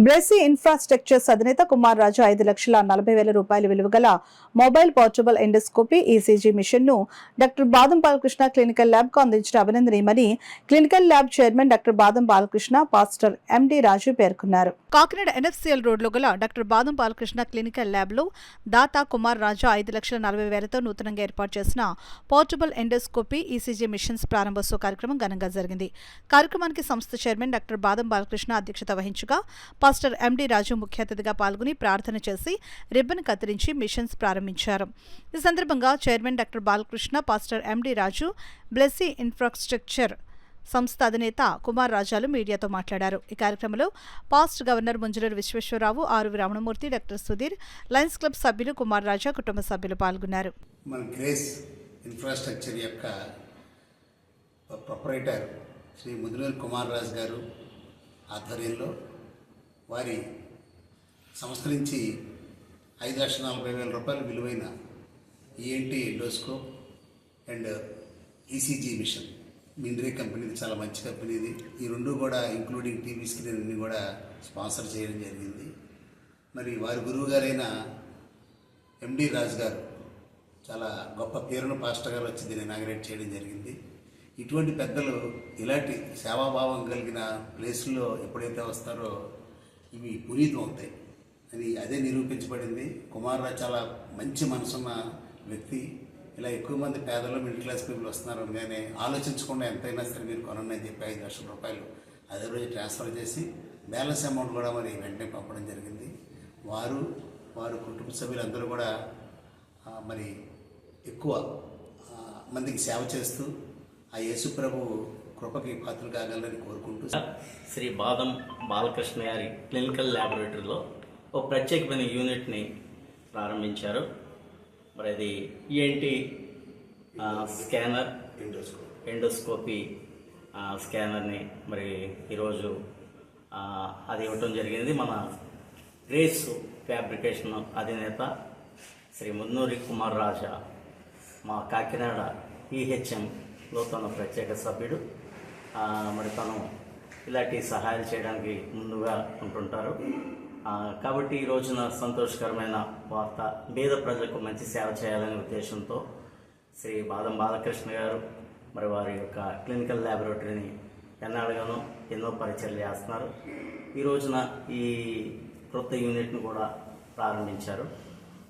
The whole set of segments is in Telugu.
బ్లెస్సీ ఇన్ఫ్రాస్ట్రక్చర్స్ అధినేత కుమార్ రాజు 5,40,000 రూపాయల విలువ గల mobile portable endoscopy ECG machine ను doctor Badam Balakrishna clinical lab కు అందించడం అభినందనీయమని clinical lab chairman doctor Badam Balakrishna pastor MD రాజు పేర్కొన్నారు. కాకినాడ ఎన్ఎఫ్సిఎల్ రోడ్ లో గల doctor Badam Balakrishna clinical lab లో దాత కుమార్ రాజు 5,40,000తో నూతనంగా ఏర్పాటు చేసిన పోర్టబుల్ ఎండోస్కోపీ ఈసీజీ మిషన్స్ ప్రారంభోత్సవ కార్యక్రమం ఘనంగా జరిగింది. కార్యక్రమానికి సంస్థ చైర్మన్ డాక్టర్ బాదం బాలకృష్ణ అధ్యక్షత వహించగా పాస్టర్ ఎండి రాజు ముఖ్య అతిథిగా పాల్గొని ప్రార్థన చేసి రిబ్బన్ కత్తిరించి మిషన్స్ ప్రారంభించారు. ఈ సందర్భంగా chairman doctor Balakrishna, pastor MD Raju, Blessy infrastructure సంస్థ అధినేత కుమార్ రాజాలు మీడియాతో మాట్లాడారు. ఈ కార్యక్రమంలో పాస్ట్ గవర్నర్ ముంజలూరు విశ్వేశ్వరరావు, ఆరువి Ramanamurthy, doctor Sudheer, lions club సభ్యులు, కుమార్ రాజా కుటుంబ సభ్యులు పాల్గొన్నారు. మన గ్రేస్ ఇన్ఫ్రాస్ట్రక్చర్ యొక్క ప్రొపరేటర్ శ్రీ ముదునూరు కుమార్ రాజు గారు ఆధ్వర్యంలో వారి సంస్థ నుంచి 5,40,000 రూపాయల విలువైన ENT endoscope and ECG machine Mindray కంపెనీది, చాలా మంచి కంపెనీది. ఈ రెండు కూడా ఇంక్లూడింగ్ టీవీ స్క్రీన్ అన్ని కూడా స్పాన్సర్ చేయడం జరిగింది. మరి వారి గురువు గారైన ఎండి రాజు గారు చాలా గొప్ప పేరున పాస్టర్ గారు వచ్చి దీన్ని ఇనాగరేట్ చేయడం జరిగింది. ఇటువంటి పెద్దలు ఇలాంటి సేవాభావం కలిగిన ప్లేసుల్లో ఎప్పుడైతే వస్తారో ఇవి పునీతం అవుతాయి అని అదే నిరూపించబడింది. కుమార్ రాజు చాలా మంచి మనసున్న వ్యక్తి. ఇలా ఎక్కువ మంది పేదలు, మిడిల్ క్లాస్ పీపుల్ వస్తున్నారు కానీ ఆలోచించకుండా ఎంతైనా సరే మీరు కొనండి అని చెప్పి 5,00,000 రూపాయలు అదే రోజు ట్రాన్స్ఫర్ చేసి బ్యాలెన్స్ అమౌంట్ కూడా మరి వెంటనే పంపడం జరిగింది. వారు కుటుంబ సభ్యులందరూ కూడా మరి ఎక్కువ మందికి సేవ చేస్తూ ఆ యేసు ప్రభు కృపకి పాత్రలు కాగలరని కోరుకుంటూ శ్రీ బాదం బాలకృష్ణ గారి క్లినికల్ ల్యాబొరేటరీలో ఒక ప్రత్యేకమైన యూనిట్ని ప్రారంభించారు. మరి అది ఈఎన్టీ స్కానర్, ఎండోస్కోపీ స్కానర్ని మరి ఈరోజు అది ఇవ్వటం జరిగింది. మన గ్రేస్ ఫ్యాబ్రికేషన్ అధినేత శ్రీ ముదునూరి కుమార్ రాజా మా కాకినాడ ఈహెచ్ఎంలో తన ప్రత్యేక సభ్యుడు. మరి తను ఇలాంటి సహాయాలు చేయడానికి ముందుగా ఉంటుంటారు. కాబట్టి ఈ రోజున సంతోషకరమైన వార్త, పేద ప్రజలకు మంచి సేవ చేయాలనే ఉద్దేశంతో శ్రీ బాదం బాలకృష్ణ గారు మరి వారి యొక్క క్లినికల్ ల్యాబొరేటరీని ఎన్నాళ్ళుగానో ఎన్నో పరిచయాలు చేస్తున్నారు. ఈ రోజున ఈ కొత్త యూనిట్ను కూడా ప్రారంభించారు.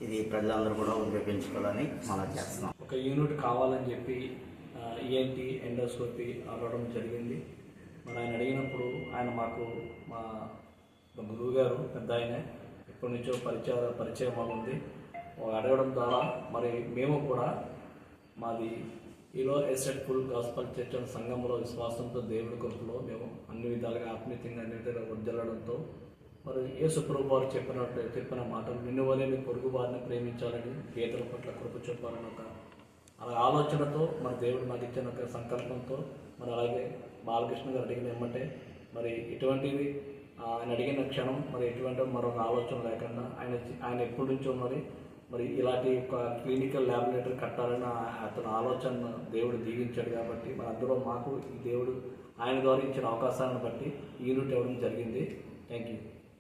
ఇది ప్రజలందరూ కూడా ఉపయోగించుకోవాలని మనం చేస్తున్నాం. ఒక యూనిట్ కావాలని చెప్పి ఈఎన్టీ ఎండోస్కోపీ అడగడం జరిగింది. మరి ఆయన అడిగినప్పుడు ఆయన మాకు మా గురువు గారు పెద్ద ఆయన ఎప్పటి నుంచో పరిచయం ఉంది. అడగడం ద్వారా మరి మేము కూడా మాది ఈలో ఎస్టెట్ ఫుల్ గాస్పల్ చర్చ్ అనే సంఘంలో విశ్వాసంతో దేవుడి కొరకులో మేము అన్ని విధాలుగా ఆత్మీయంగా అన్ని విధాలుగా వద్దలడంతో మరి యేసు ప్రభు వారు చెప్పిన మాటలు, నిన్ను వలె నీ పొరుగు వారిని ప్రేమించాలని, పేదల పట్ల కృప చూపాలని ఒక ఆలోచనతో మరి దేవుడు నాకు ఇచ్చిన ఒక సంకల్పంతో మరి అలాగే బాలకృష్ణ గారు అడిగిన ఏమంటే మరి ఇటువంటివి ఆయన అడిగిన క్షణం మరి ఎటువంటి మరొక ఆలోచన లేకుండా ఆయన ఎప్పటి నుంచో మరి ఇలాంటి ఒక క్లినికల్ ల్యాబొరేటరీ కట్టాలని అతని ఆలోచన దేవుడు దీవించాడు. కాబట్టి మరి అందులో మాకు ఈ దేవుడు ఆయన ద్వారా ఇచ్చిన అవకాశాలను బట్టి యూనిట్ ఇవ్వడం జరిగింది. Thank you.